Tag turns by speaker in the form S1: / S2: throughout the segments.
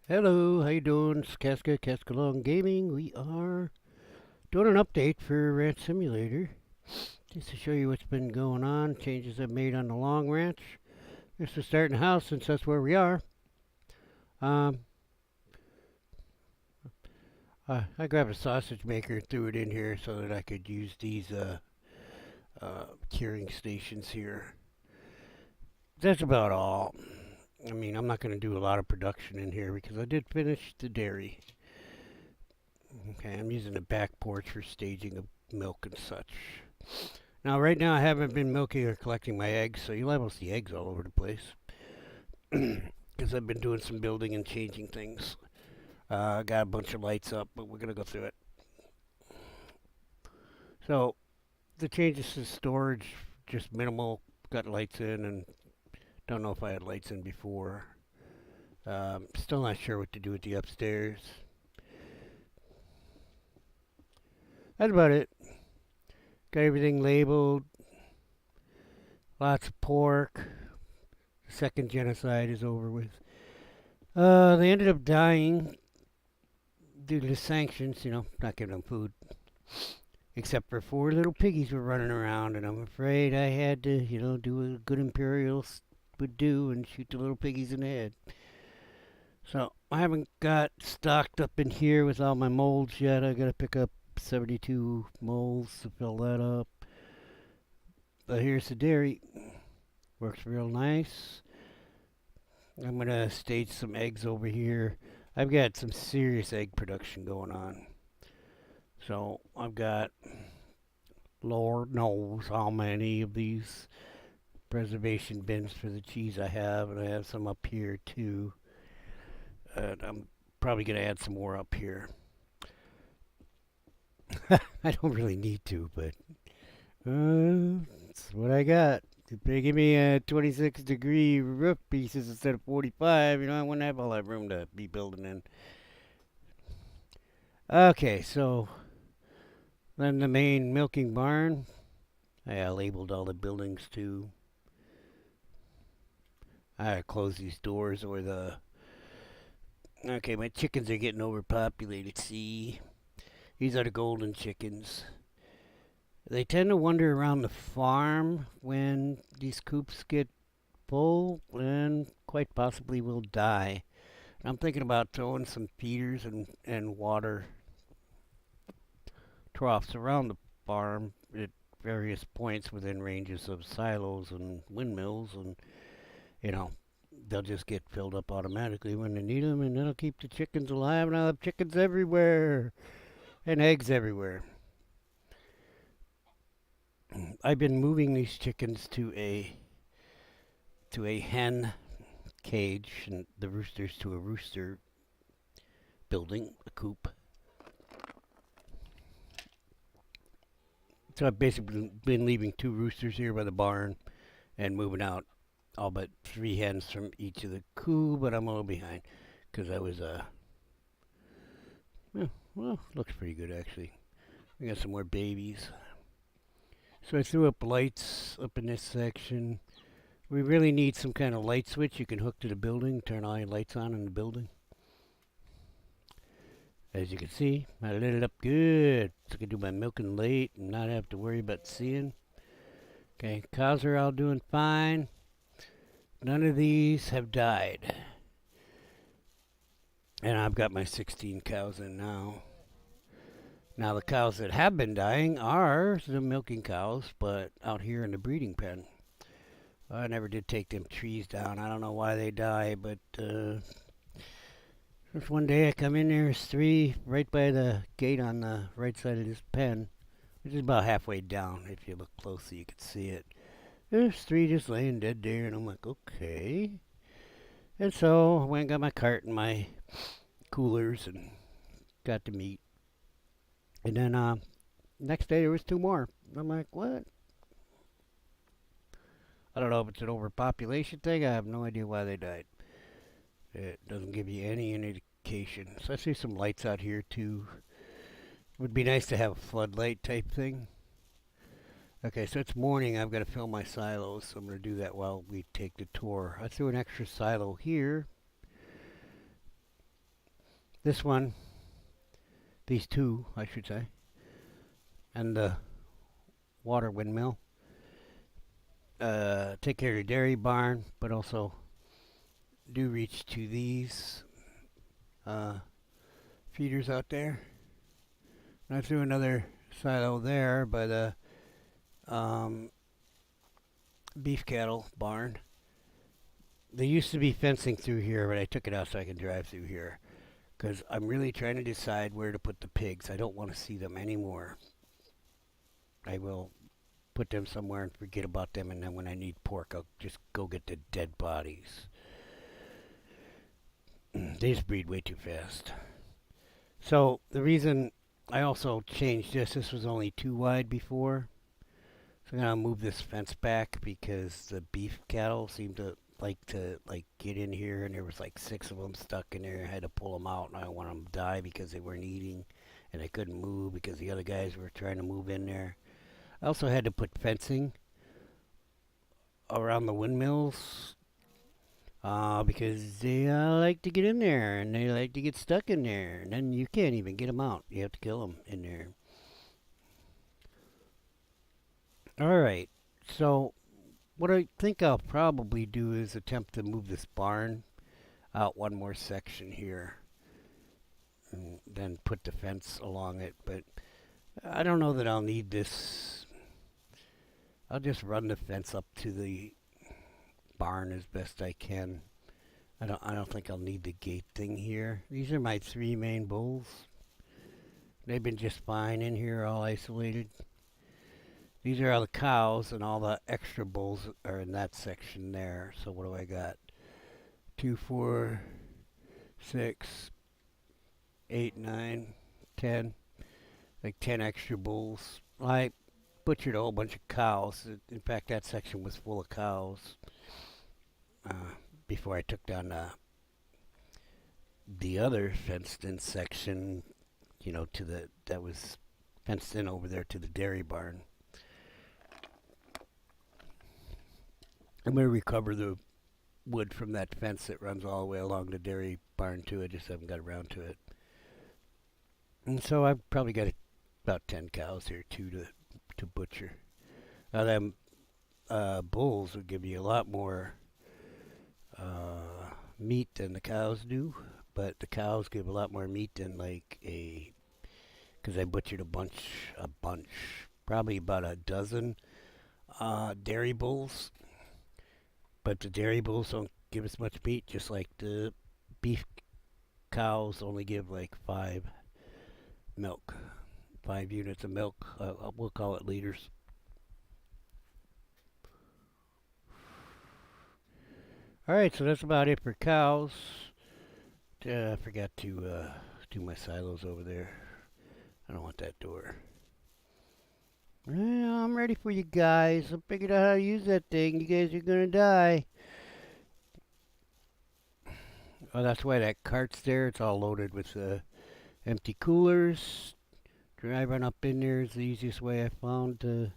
S1: Hello, how you doing? It's Cascalong Gaming. We are doing an update for Ranch Simulator, just to show you what's been going on, changes I've made on the long ranch. Just to start in the house, since that's where we are. Um, I grabbed a sausage maker and threw it in here so that I could use these curing stations here. That's about all. I mean, I'm not going to do a lot of production in here because I did finish the dairy. Okay, I'm using the back porch for staging of milk and such. Now, right now, I haven't been milking or collecting my eggs, so you'll able to see eggs all over the place. Because I've been doing some building and changing things. I got a bunch of lights up, but we're going to go through it. So, the changes to storage, just minimal. Got lights in, and don't know if I had lights in before. Still not sure what to do with the upstairs. That's about it. Got everything labeled. Lots of pork. The second genocide is over with. They ended up dying due to the sanctions, not giving them food. Except for four little piggies were running around, and I'm afraid I had to, do what a good Imperial would do and shoot the little piggies in the head. So I haven't got stocked up in here with all my molds yet. I gotta pick up 72 molds to fill that up. But here's the dairy. Works real nice. I'm gonna stage some eggs over here. I've got some serious egg production going on. So I've got Lord knows how many of these preservation bins for the cheese I have, and I have some up here too. I'm probably gonna add some more up here. I don't really need to, but that's what I got. If they give me a 26-degree roof pieces instead of 45, I wouldn't have all that room to be building in. Okay, so then the main milking barn. I labeled all the buildings too. I close these doors or the. Okay, my chickens are getting overpopulated. See, these are the golden chickens. They tend to wander around the farm when these coops get full and quite possibly will die. I'm thinking about throwing some feeders and water troughs around the farm at various points within ranges of silos and windmills, and you know they'll just get filled up automatically when they need them, and that'll keep the chickens alive, and I'll have chickens everywhere and eggs everywhere. I've been moving these chickens to a hen cage and the roosters to a rooster building, a coop. So I've basically been leaving two roosters here by the barn and moving out all but three hens from each of the coop, but I'm a little behind because I was well, looks pretty good actually. We got some more babies. So I threw up lights up in this section. We really need some kind of light switch you can hook to the building, turn all your lights on in the building. As you can see, I lit it up good, so I can do my milking late and not have to worry about seeing. Okay, cows are all doing fine. None of these have died. And I've got my 16 cows in now. Now the cows that have been dying are the milking cows, but out here in the breeding pen. I never did take them trees down. I don't know why they die, but just one day I come in, there's three right by the gate on the right side of this pen, which is about halfway down. If you look closely, you can see it. There's three just laying dead there, and I'm like, okay. And so I went and got my cart and my coolers and got the meat. And then next day there was two more. I'm like, what? I don't know if it's an overpopulation thing. I have no idea why they died. It doesn't give you any indication. So I see some lights out here too. Would be nice to have a floodlight type thing. Okay, so it's morning. I've got to fill my silos, so I'm going to do that while we take the tour. I threw an extra silo here. This one, these two, I should say, and the water windmill. Take care of your dairy barn, but also do reach to these uh, feeders out there. And I threw another silo there by the beef cattle barn. There used to be fencing through here, but I took it out so I can drive through here. Because I'm really trying to decide where to put the pigs. I don't want to see them anymore. I will put them somewhere and forget about them, and then when I need pork, I'll just go get the dead bodies. They just breed way too fast. So the reason I also changed this was only 2 wide before. So I'm gonna move this fence back because the beef cattle seem to get in here, and there was like 6 of them stuck in there. I had to pull them out, and I don't want them to die because they weren't eating, and I couldn't move because the other guys were trying to move in there. I also had to put fencing around the windmills because they like to get in there, and they like to get stuck in there, and then you can't even get them out. You have to kill them in there. Alright, so what I think I'll probably do is attempt to move this barn out one more section here, and then put the fence along it, but I don't know that I'll need this. I'll just run the fence up to the barn as best I can. I don't think I'll need the gate thing here. These are my 3 main bulls. They've been just fine in here, all isolated. These are all the cows, and all the extra bulls are in that section there. So what do I got? 2, 4, 6, 8, 9, 10. Like 10 extra bulls. I butchered a whole bunch of cows. In fact, that section was full of cows before I took down the other fenced-in section. That was fenced in over there to the dairy barn. I'm going to recover the wood from that fence that runs all the way along the dairy barn too. I just haven't got around to it. And so I've probably got about 10 cows here too to butcher. Now them bulls will give you a lot more meat than the cows do, but the cows give a lot more meat than because I butchered a bunch, probably about a dozen dairy bulls. But the dairy bulls don't give as much meat, just like the beef cows only give like 5 units of milk. We'll call it liters. Alright, so that's about it for cows. I forgot to do my silos over there. I don't want that door. Well, I'm ready for you guys. I figured out how to use that thing. You guys are gonna die. Oh, that's why that cart's there. It's all loaded with empty coolers. Driving up in there is the easiest way I found to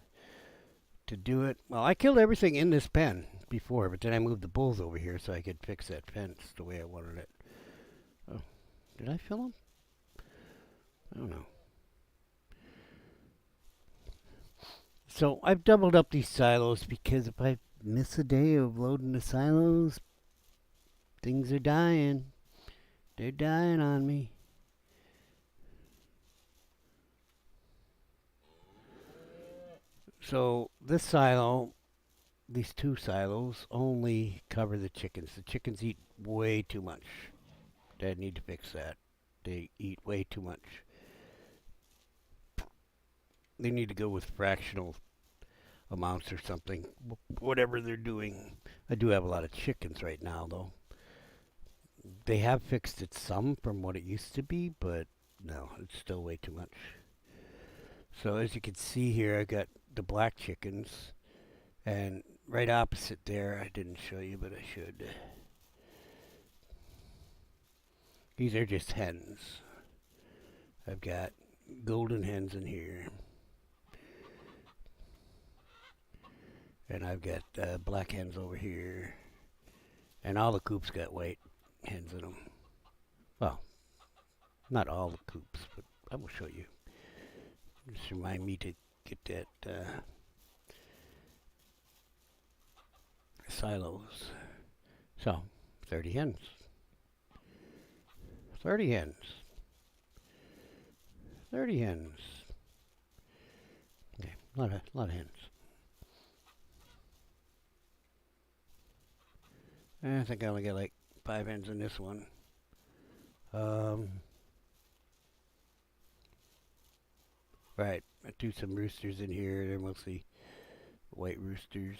S1: do it. Well, I killed everything in this pen before, but then I moved the bulls over here so I could fix that fence the way I wanted it. Oh, did I fill them? I don't know. So I've doubled up these silos because if I miss a day of loading the silos, things are dying. They're dying on me. So this silo, these 2 silos, only cover the chickens. The chickens eat way too much. I need to fix that. They eat way too much. They need to go with fractional amounts or something. Whatever they're doing. I do have a lot of chickens right now, though. They have fixed it some from what it used to be, but no, it's still way too much. So as you can see here, I got the black chickens, and right opposite there, I didn't show you, but I should. These are just hens. I've got golden hens in here. And I've got black hens over here. And all the coops got white hens in them. Well, Not all the coops, but I will show you. Just remind me to get that silos. So, 30 hens. 30 hens. 30 hens. Okay, a lot of hens. I think I only got like 5 hens in this one. Right, I threw some roosters in here. They're mostly white roosters.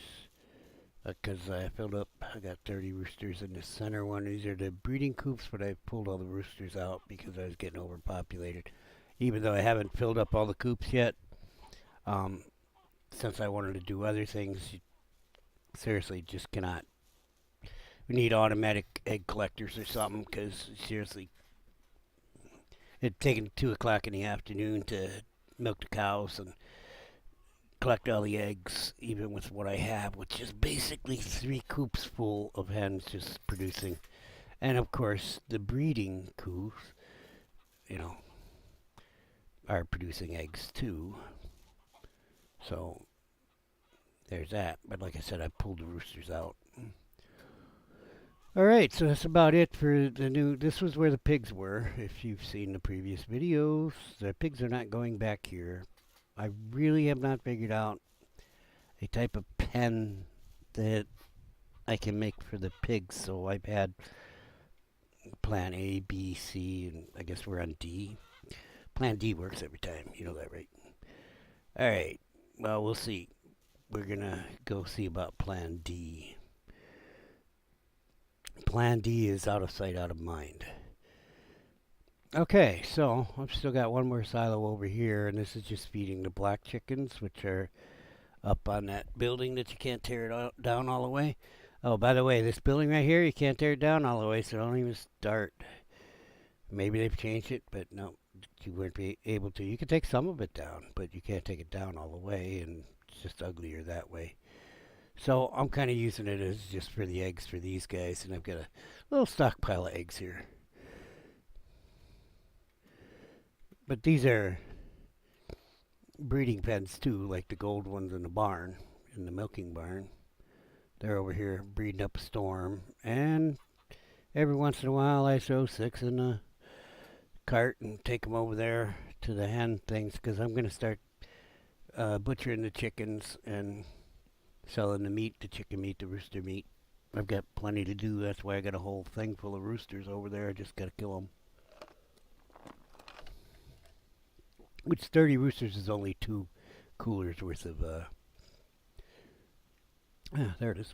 S1: Because I filled up, I got 30 roosters in the center one. These are the breeding coops, but I pulled all the roosters out because I was getting overpopulated. Even though I haven't filled up all the coops yet, since I wanted to do other things, you seriously just cannot. We need automatic egg collectors or something, because seriously, it's taking 2 o'clock in the afternoon to milk the cows and collect all the eggs, even with what I have, which is basically 3 coops full of hens just producing. And of course, the breeding coops, are producing eggs too. So there's that. But like I said, I pulled the roosters out. Alright, so that's about it for the new. This was where the pigs were. If you've seen the previous videos, the pigs are not going back here. I really have not figured out a type of pen that I can make for the pigs. So I've had plan A, B, C, and I guess we're on D. Plan D works every time. You know that, right? Alright, well, we'll see. We're gonna go see about plan D. Plan D is out of sight, out of mind. Okay, so I've still got one more silo over here, and this is just feeding the black chickens, which are up on that building that you can't tear it down all the way. Oh, by the way, this building right here, you can't tear it down all the way, so don't even start. Maybe they've changed it, but no, you wouldn't be able to. You can take some of it down, but you can't take it down all the way, and it's just uglier that way. So I'm kind of using it as just for the eggs for these guys, and I've got a little stockpile of eggs here. But these are breeding pens too, like the gold ones in the barn, in the milking barn. They're over here breeding up a storm, and every once in a while I throw 6 in a cart and take them over there to the hen things, because I'm going to start butchering the chickens and selling the meat, the chicken meat, the rooster meat. I've got plenty to do. That's why I got a whole thing full of roosters over there. I just got to kill them. Which 30 roosters is only 2 coolers worth of, there it is.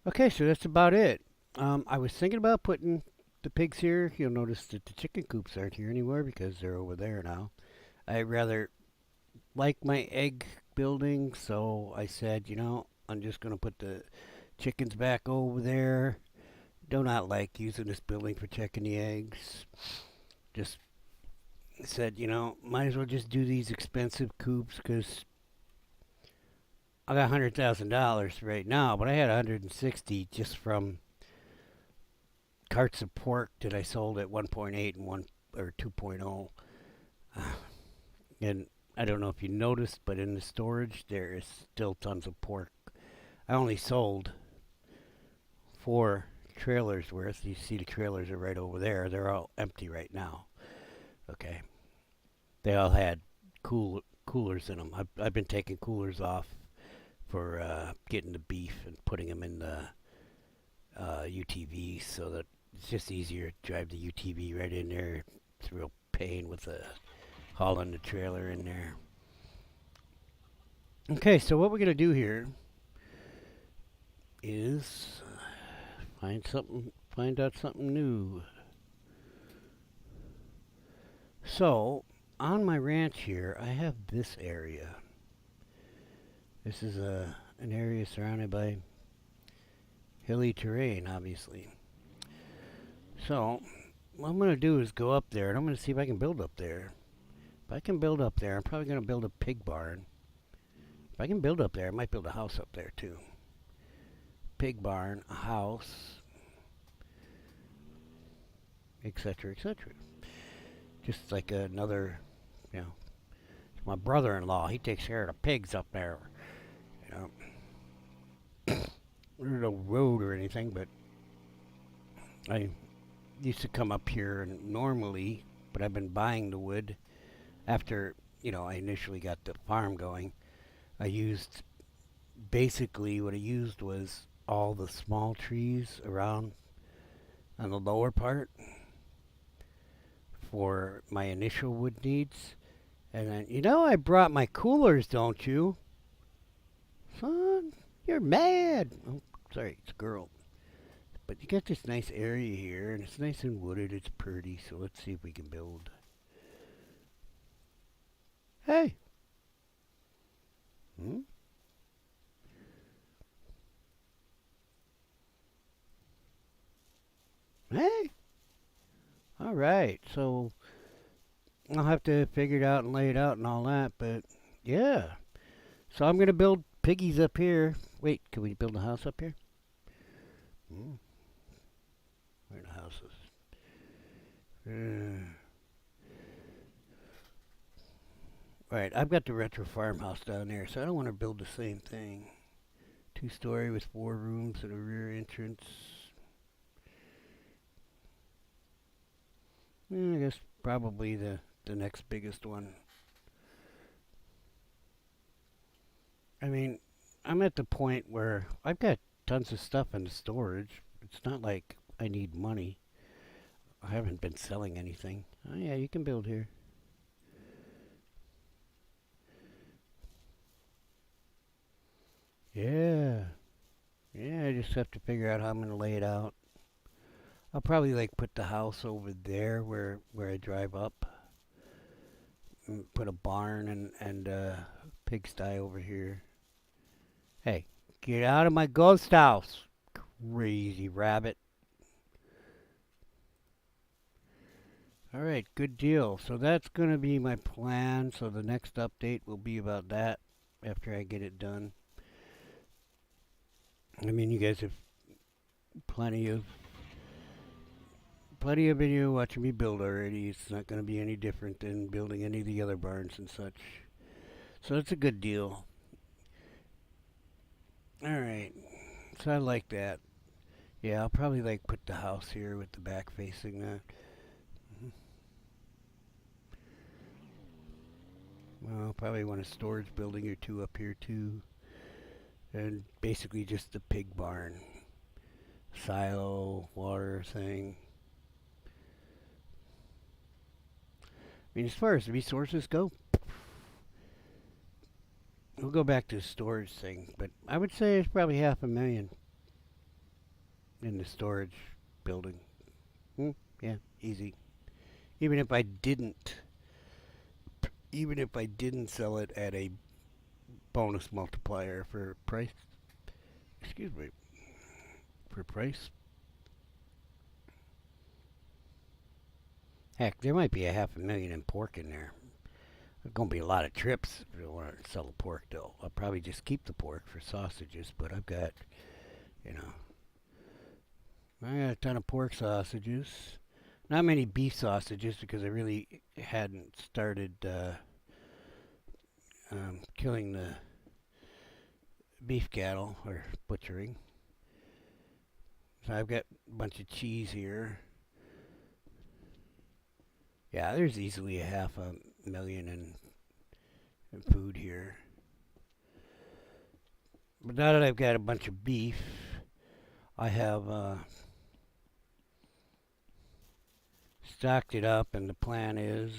S1: Okay, so that's about it. I was thinking about putting the pigs here. You'll notice that the chicken coops aren't here anymore because they're over there now. I rather like my egg building, so I said, I'm just going to put the chickens back over there. Do not like using this building for checking the eggs. Just said, might as well just do these expensive coops, because I got $100,000 right now, but I had 160 just from carts of pork that I sold at 1.8 and 2.0. And I don't know if you noticed, but in the storage there is still tons of pork. I only sold 4 trailers worth. You see the trailers are right over there. They're all empty right now. Okay. They all had coolers in them. I've been taking coolers off for getting the beef and putting them in the UTV, so that it's just easier to drive the UTV right in there. It's a real pain with hauling the trailer in there. Okay, so what we're going to do here is find out something new. So, on my ranch here, I have this area. This is an area surrounded by hilly terrain, obviously. So, what I'm going to do is go up there, and I'm going to see if I can build up there. If I can build up there, I'm probably going to build a pig barn. If I can build up there, I might build a house up there too. Pig barn, a house, etc., etc. just like another, you know, my brother-in-law. He takes care of the pigs up there. You know, there's no road or anything, but I used to come up here and normally, but I've been buying the wood after, I initially got the farm going. I used basically what I used was all the small trees around on the lower part for my initial wood needs. And then, I brought my coolers, don't you? Son, you're mad. Oh, sorry, it's a girl. But you got this nice area here, and it's nice and wooded. It's pretty, so let's see if we can build. Hey. Hmm? Hey. All right, so I'll have to figure it out and lay it out and all that, but yeah. So I'm going to build piggies up here. Wait, can we build a house up here? Where are the houses? Alright, I've got the retro farmhouse down there, so I don't want to build the same thing. 2-story with 4 rooms and a rear entrance. I guess probably the next biggest one. I mean, I'm at the point where I've got tons of stuff in the storage. It's not like I need money. I haven't been selling anything. Oh yeah, you can build here. Yeah. Yeah, I just have to figure out how I'm going to lay it out. I'll probably put the house over there where I drive up. And put a barn and pigsty over here. Hey, get out of my ghost house, crazy rabbit. Alright, good deal. So that's going to be my plan. So the next update will be about that after I get it done. I mean, you guys have plenty of video watching me build already. It's not going to be any different than building any of the other barns and such. So that's a good deal. Alright, so I like that. Yeah, I'll probably put the house here with the back facing that. Well, I'll probably want a storage building or 2 up here too. And basically just the pig barn. Silo, water thing. I mean, as far as resources go, we'll go back to the storage thing, but I would say it's probably $500,000 in the storage building. Yeah, easy. Even if I didn't sell it at a bonus multiplier for price. Excuse me. For price. Heck, there might be $500,000 in pork in there. There's going to be a lot of trips if you want to sell the pork, though. I'll probably just keep the pork for sausages, but I've got, I got a ton of pork sausages. Not many beef sausages because I really hadn't started killing the beef cattle or butchering. So I've got a bunch of cheese here. Yeah, there's easily $500,000 in food here. But now that I've got a bunch of beef, I have stocked it up, and the plan is,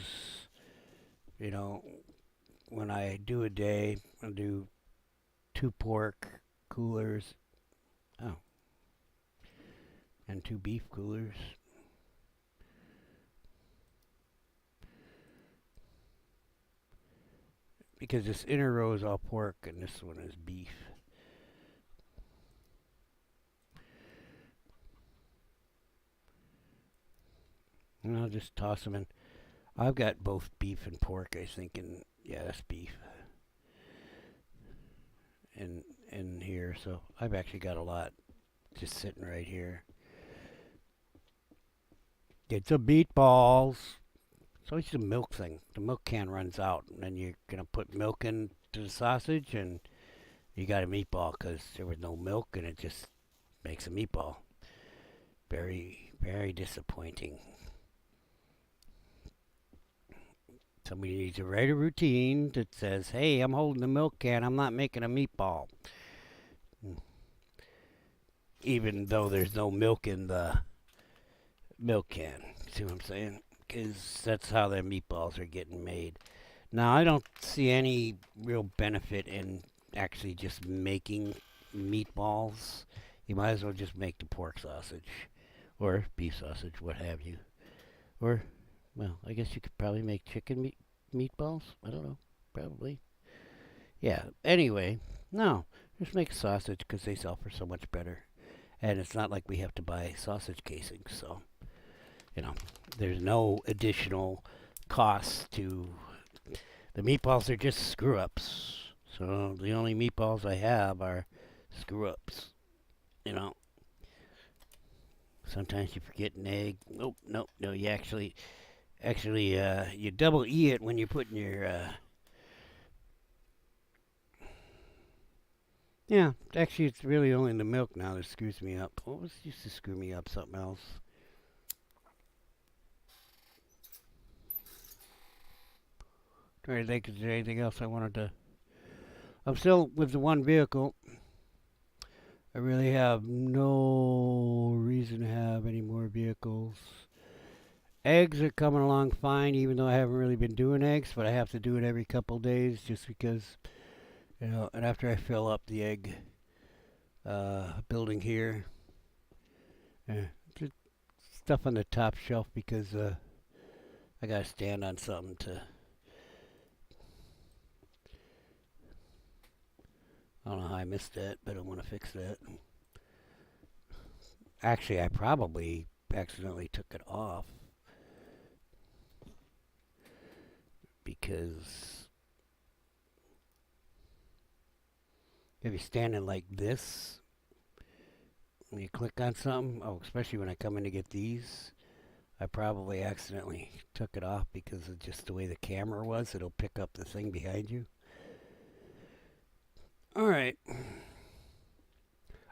S1: when I do a day, I'll do 2 pork coolers. Oh. And 2 beef coolers. Because this inner row is all pork and this one is beef. And I'll just toss them in. I've got both beef and pork, I think, and yeah, that's beef. In here, so I've actually got a lot just sitting right here. Get some meatballs. It's always the milk thing. The milk can runs out, and then you're gonna put milk into the sausage, and you got a meatball because there was no milk, and it just makes a meatball. Very, very disappointing. Somebody needs to write a routine that says, hey, I'm holding the milk can, I'm not making a meatball. Even though there's no milk in the milk can. See what I'm saying? Because that's how their meatballs are getting made. Now, I don't see any real benefit in actually just making meatballs. You might as well just make the pork sausage or beef sausage, what have you. Or, well, I guess you could probably make chicken meatballs. I don't know. Probably. Yeah. Anyway, no. Just make a sausage because they sell for so much better. And it's not like we have to buy sausage casings. So, you know, there's no additional cost to... The meatballs are just screw-ups. So the only meatballs I have are screw-ups. You know. Sometimes you forget an egg. Nope, nope, no. You actually, you double E it when you're putting your. Yeah, actually, it's really only the milk now that screws me up. What was used to screw me up? Something else. Trying to think, is there anything else I wanted to? I'm still with the one vehicle. I really have no reason to have any more vehicles. Eggs are coming along fine, even though I haven't really been doing eggs, but I have to do it every couple days just because, you know, and after I fill up the egg building here, just stuff on the top shelf because I gotta stand on something to. I don't know how I missed that, but I want to fix that. Actually, I probably accidentally took it off because if you're standing like this, when you click on something, oh, especially when I come in to get these, I probably accidentally took it off because of just the way the camera was. It'll pick up the thing behind you. All right.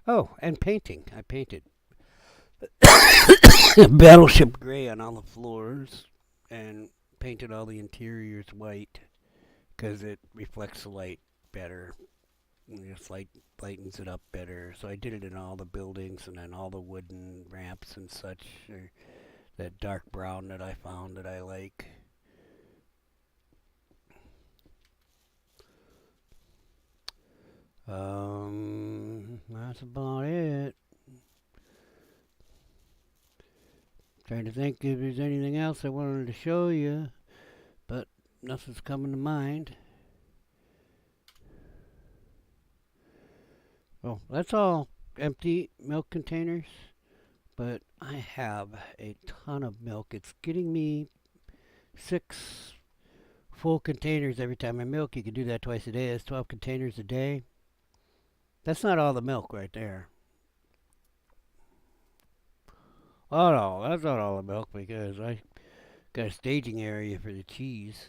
S1: Oh, and painting. I painted Battleship Gray on all the floors and painted all the interiors white because it reflects the light better. It just lightens it up better. So I did it in all the buildings and then all the wooden ramps and such. Or that dark brown that I found that I like. That's about it. Trying to think if there's anything else I wanted to show you, but nothing's coming to mind. Oh, that's all empty milk containers, but I have a ton of milk. It's getting me 6 full containers every time I milk. You can do that twice a day. That's 12 containers a day. That's not all the milk right there. Oh no, that's not all the milk because I got a staging area for the cheese.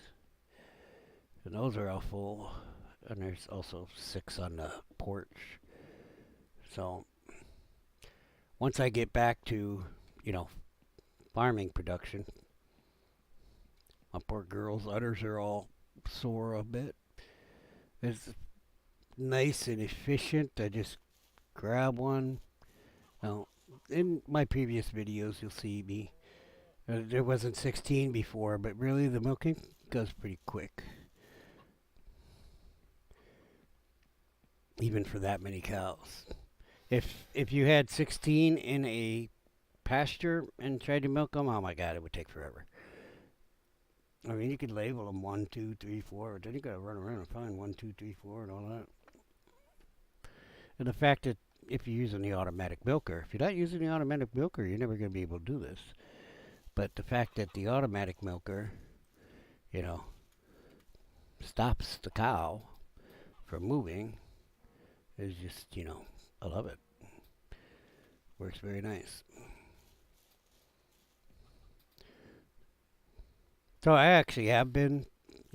S1: And those are all full. And there's also 6 on the porch. So once I get back to, you know, farming production, my poor girl's udders are all sore a bit. It's nice and efficient. I just grab one. Now, in my previous videos, you'll see me. There wasn't 16 before, but really the milking goes pretty quick. Even for that many cows. If you had 16 in a pasture and tried to milk them, oh my God, it would take forever. I mean, you could label them 1, 2, 3, 4, but then you gotta run around and find 1, 2, 3, 4, and all that. And the fact that if you're using the automatic milker, if you're not using the automatic milker, you're never gonna be able to do this. But the fact that the automatic milker, you know, stops the cow from moving is just, you know, I love it. Works very nice. So I actually have been,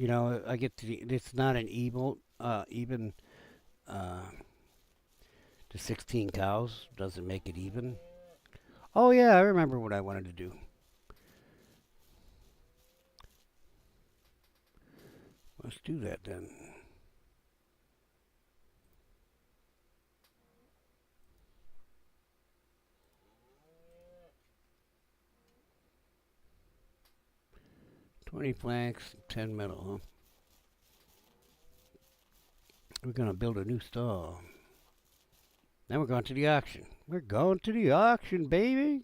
S1: I get to. It's not an even. Uh, the 16 cows doesn't make it even. Oh yeah, I remember what I wanted to do. Let's do that then. $20 planks, 10 metal, huh? We're gonna build a new stall. Then we're going to the auction. We're going to the auction, baby.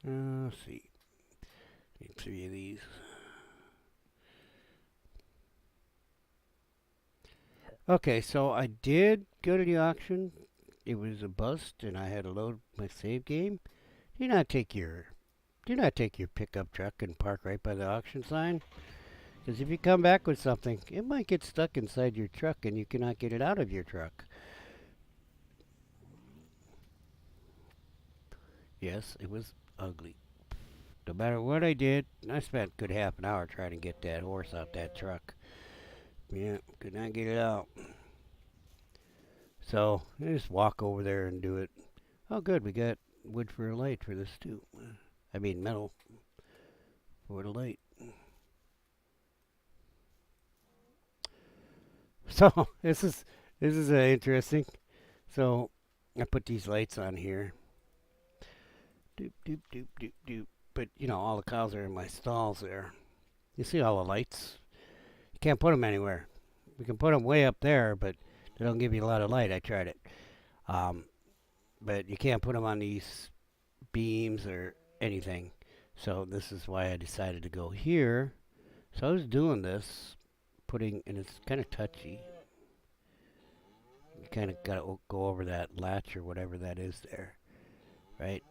S1: Let's see. Need 3 of these. Okay, so I did go to the auction. It was a bust, and I had to load my save game. Do not take your pickup truck and park right by the auction sign. Because if you come back with something, it might get stuck inside your truck, and you cannot get it out of your truck. Yes, it was ugly. No matter what I did, I spent a good half an hour trying to get that horse out that truck. Yeah, could not get it out. So I just walk over there and do it. Oh, good, we got wood for a light for this too. I mean metal for the light. So this is interesting. So I put these lights on here. Doop doop doop doop doop. But all the cows are in my stalls there. You see all the lights? You can't put them anywhere. We can put them way up there, but they don't give you a lot of light. I tried it. Um, but you can't put them on these beams or anything. So this is why I decided to go here. So I was doing this, and it's kind of touchy. You kind of got to go over that latch or whatever that is there, right?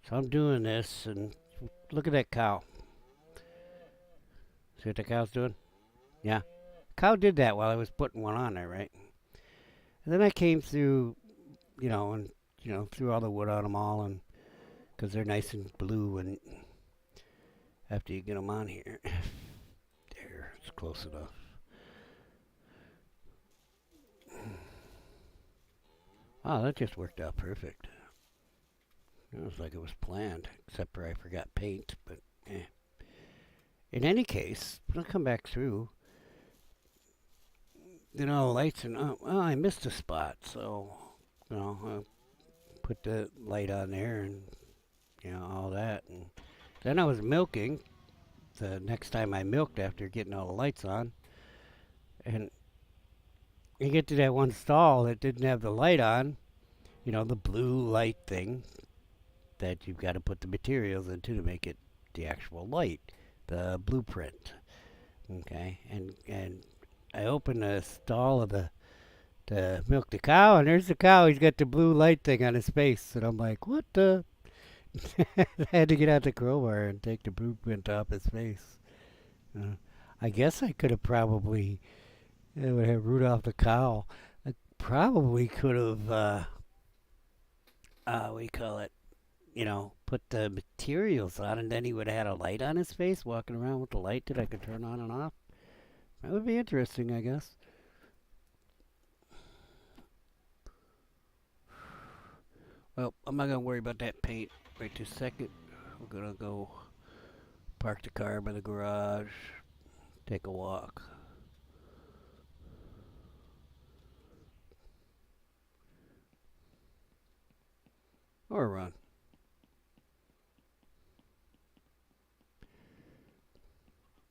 S1: So I'm doing this, and look at that cow. See what the cow's doing? Yeah. Cow did that while I was putting one on there, right? And then I came through, and threw all the wood on them all, and because they're nice and blue, and after you get them on here, there, it's close enough. Oh, that just worked out perfect. It was like it was planned, except for I forgot paint, but eh. In any case, when I come back through, lights and, I missed a spot, so, I put the light on there and, all that. And then I was milking the next time I milked after getting all the lights on. And you get to that one stall that didn't have the light on, the blue light thing that you've got to put the materials into to make it the actual light, the blueprint. Okay, and I opened the stall of to milk the cow, and there's the cow. He's got the blue light thing on his face, and I'm like, what the? I had to get out the crowbar and take the blueprint off his face. I guess I could have probably would have Rudolph the cow. I probably could have what do you call it? Put the materials on, and then he would have had a light on his face, walking around with the light that I could turn on and off. That would be interesting, I guess. Well, I'm not gonna worry about that paint right this second. We're gonna go park the car by the garage, take a walk. Or run.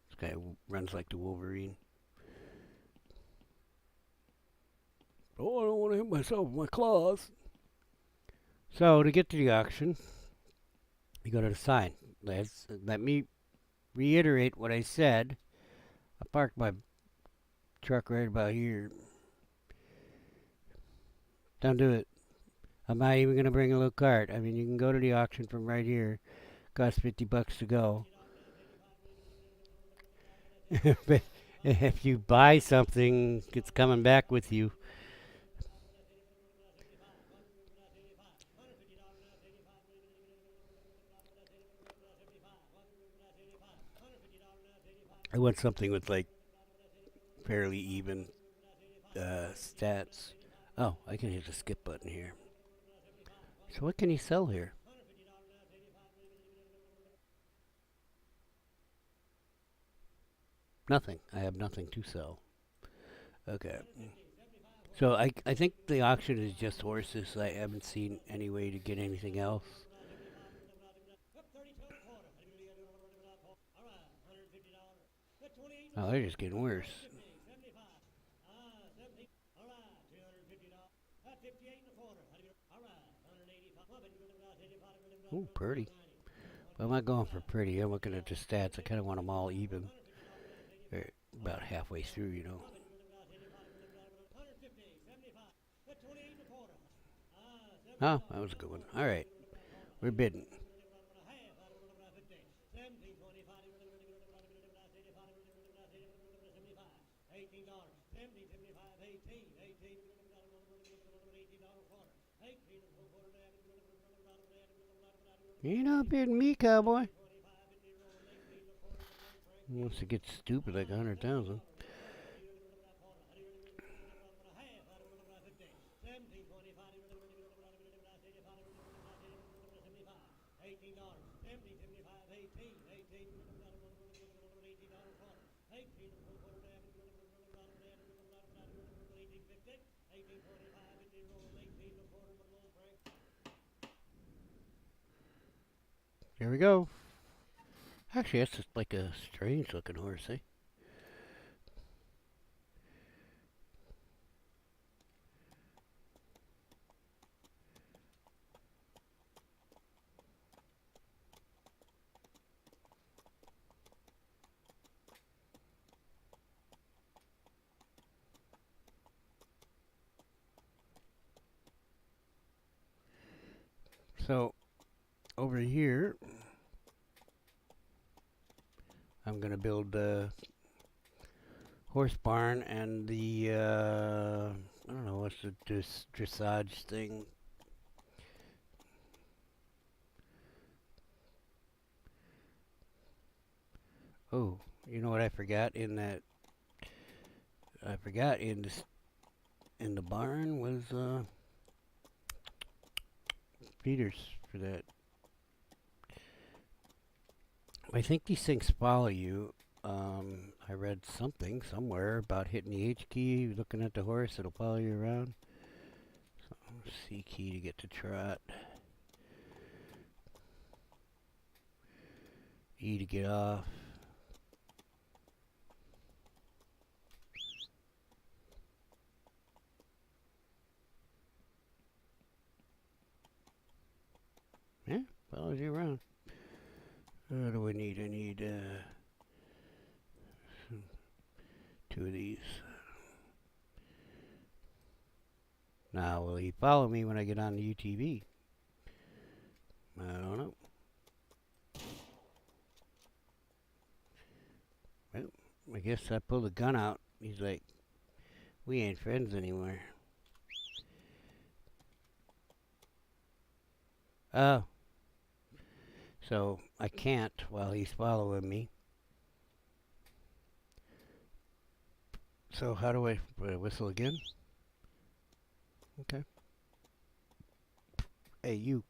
S1: This guy runs like the Wolverine. Oh, I don't want to hit myself with my claws. So, to get to the auction, you go to the sign. Let me reiterate what I said. I parked my truck right about here. Don't do it. I'm not even gonna bring a little cart. I mean, you can go to the auction from right here. Costs $50 to go. But if you buy something, it's coming back with you. I want something with like fairly even stats. Oh, I can hit the skip button here. So what can he sell here? Nothing. I have nothing to sell. Okay. So I think the auction is just horses. I haven't seen any way to get anything else. Oh, they're just getting worse. Ooh, pretty. But I'm not going for pretty. I'm looking at the stats. I kind of want them all even. They're about halfway through, you know. Oh, that was a good one. All right, we're bidding. You're not bidding me, cowboy. Unless it gets stupid like 100,000. Here we go. Actually, that's just like a strange looking horse, eh? So, over here, I'm going to build the horse barn and the, I don't know, what's the dressage thing? Oh, you know what I forgot in that? I forgot in the barn was feeders for that. I think these things follow you. I read something somewhere about hitting the H key, looking at the horse, it'll follow you around. So, C key to get to trot, E to get off. Yeah, follows you around. What do we need? I need two of these. Now, will he follow me when I get on the UTV? I don't know. Well, I guess I pulled the gun out. He's like, we ain't friends anymore. Oh, so I can't while he's following me. So how do I whistle again? Okay. Hey, you.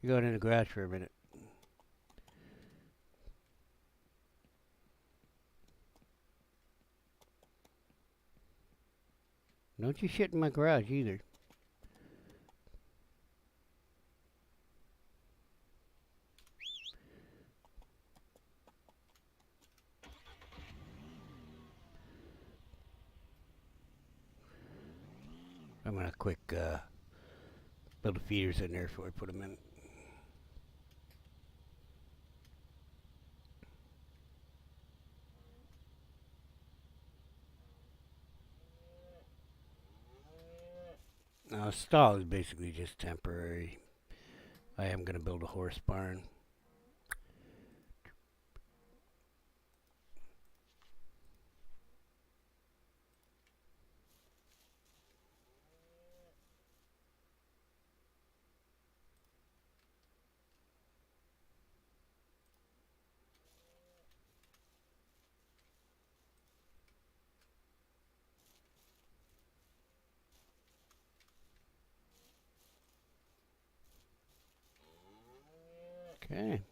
S1: You're going in the garage for a minute. Don't you shit in my garage either. I'm gonna quick build the feeders in there before I put them in. A stall is basically just temporary. I am going to build a horse barn. Okay.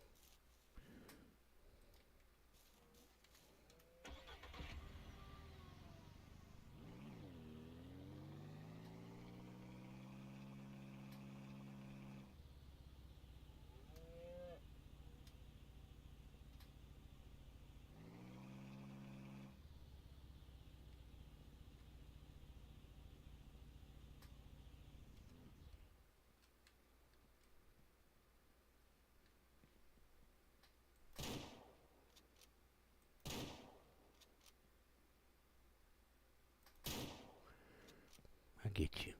S1: I get you.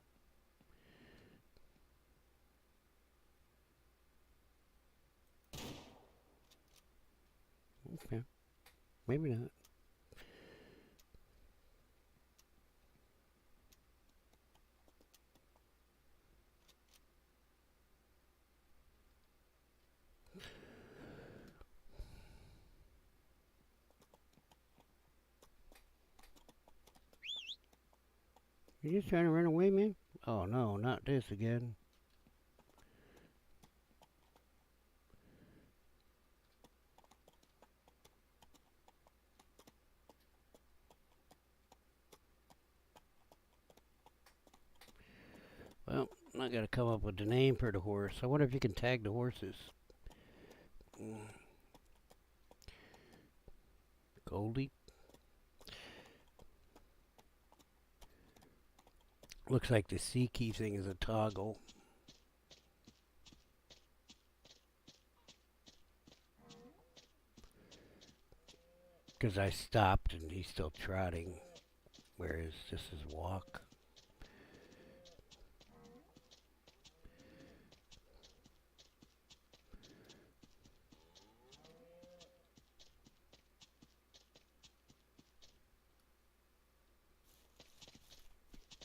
S1: Okay. Maybe not. You just trying to run away, man? Oh no, not this again. Well, I gotta come up with the name for the horse. I wonder if you can tag the horses. Goldie. Looks like the C key thing is a toggle. Because I stopped and he's still trotting, whereas this is walk.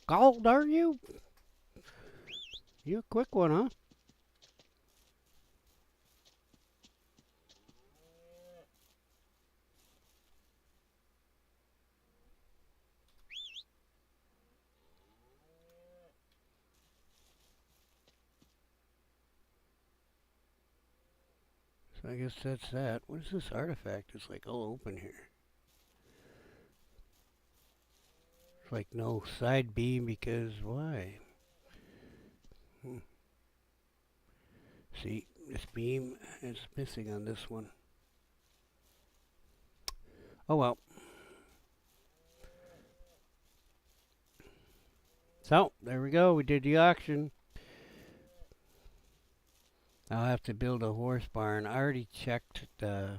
S1: Gold, are you? You a quick one, huh? So I guess that's that. What is this artifact? It's like all open here. It's like no side beam because why? See, this beam is missing on this one. Oh well. So, there we go. We did the auction. I'll have to build a horse barn. I already checked the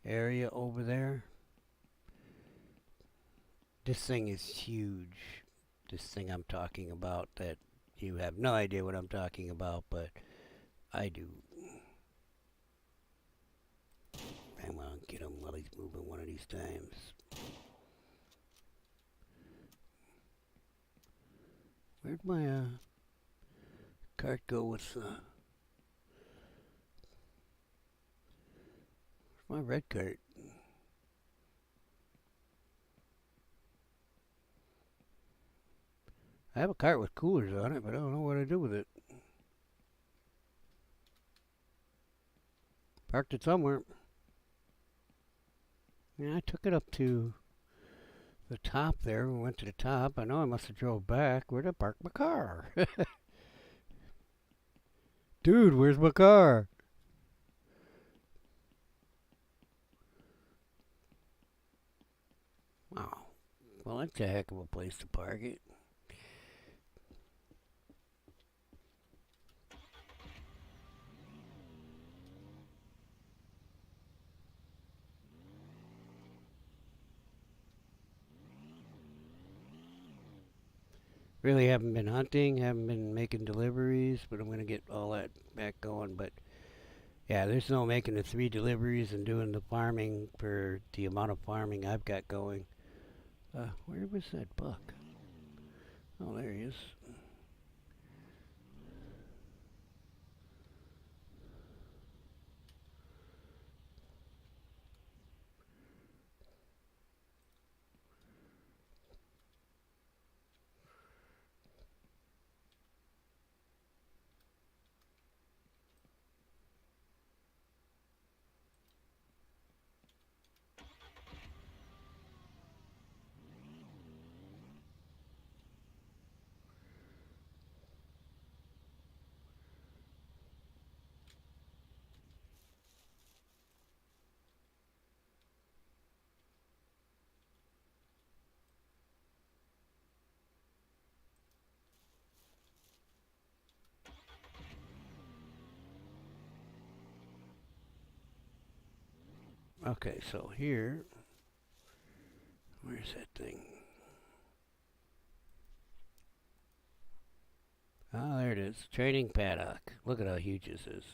S1: area over there. This thing is huge. This thing I'm talking about that you have no idea what I'm talking about, but I do. I'm gonna get him while he's moving one of these times. Where'd my cart go with my red cart? I have a cart with coolers on it, but I don't know what to do with it. Parked it somewhere. Yeah, I took it up to the top there. We went to the top. I know I must have drove back. Where'd I park my car? Dude, where's my car? Oh, well, that's a heck of a place to park it. Really haven't been hunting, haven't been making deliveries, but I'm going to get all that back going. But yeah, there's no making the 3 deliveries and doing the farming for the amount of farming I've got going. Where was that buck? Oh, there he is. Okay, so here, where's that thing? Ah, there it is. Training paddock. Look at how huge this is.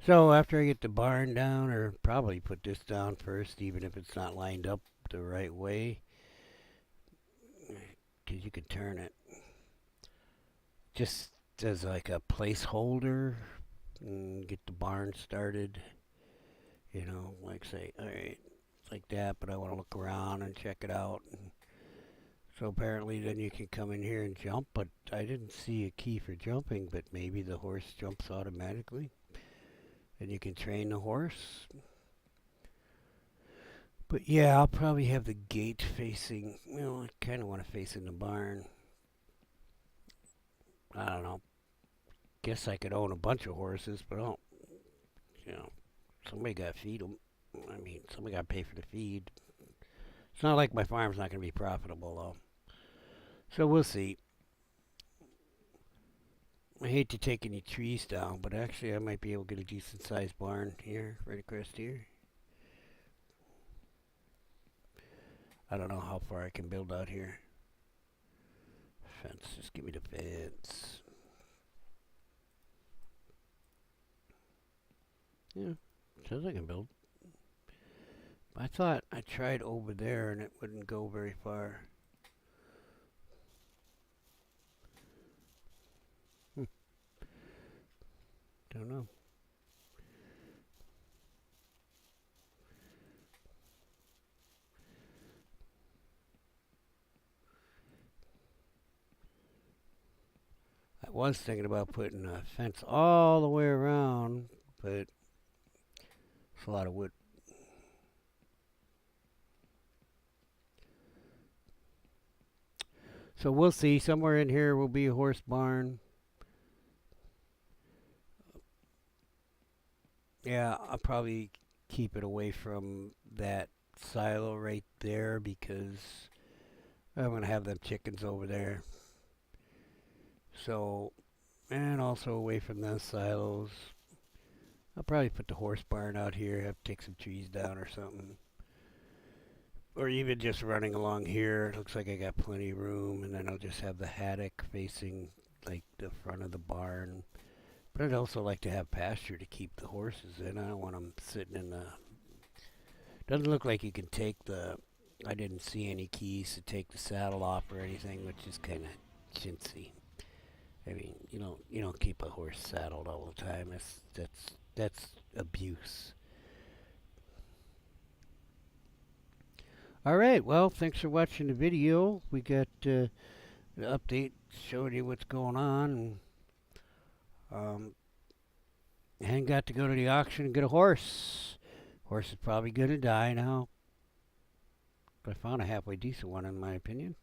S1: So after I get the barn down, or probably put this down first, even if it's not lined up the right way, because you could turn it just as like a placeholder and get the barn started. You know, like say, all right, it's like that, but I want to look around and check it out. And so apparently then you can come in here and jump, but I didn't see a key for jumping, but maybe the horse jumps automatically. And you can train the horse. But yeah, I'll probably have the gate facing, I kind of want to face in the barn. I don't know. Guess I could own a bunch of horses, but I don't, you know, somebody got to feed them. I mean, somebody got to pay for the feed. It's not like my farm's not going to be profitable, though. So we'll see. I hate to take any trees down, but actually I might be able to get a decent sized barn here, right across here. I don't know how far I can build out here. Fence, just give me the fence. Yeah, says I can build. I thought I tried over there and it wouldn't go very far. Don't know. I was thinking about putting a fence all the way around, but it's a lot of wood. So we'll see. Somewhere in here will be a horse barn. Yeah, I'll probably keep it away from that silo right there because I'm going to have them chickens over there. So, and also away from those silos. I'll probably put the horse barn out here, have to take some trees down or something. Or even just running along here. It looks like I got plenty of room, and then I'll just have the haddock facing like the front of the barn. But I'd also like to have pasture to keep the horses in. I don't want them sitting in the... Doesn't look like you can take the... I didn't see any keys to take the saddle off or anything, which is kind of chintzy. I mean, you don't keep a horse saddled all the time. That's abuse. All right. Well, thanks for watching the video. We got the update showing you what's going on. And got to go to the auction and get a horse. Horse is probably going to die now. But I found a halfway decent one in my opinion.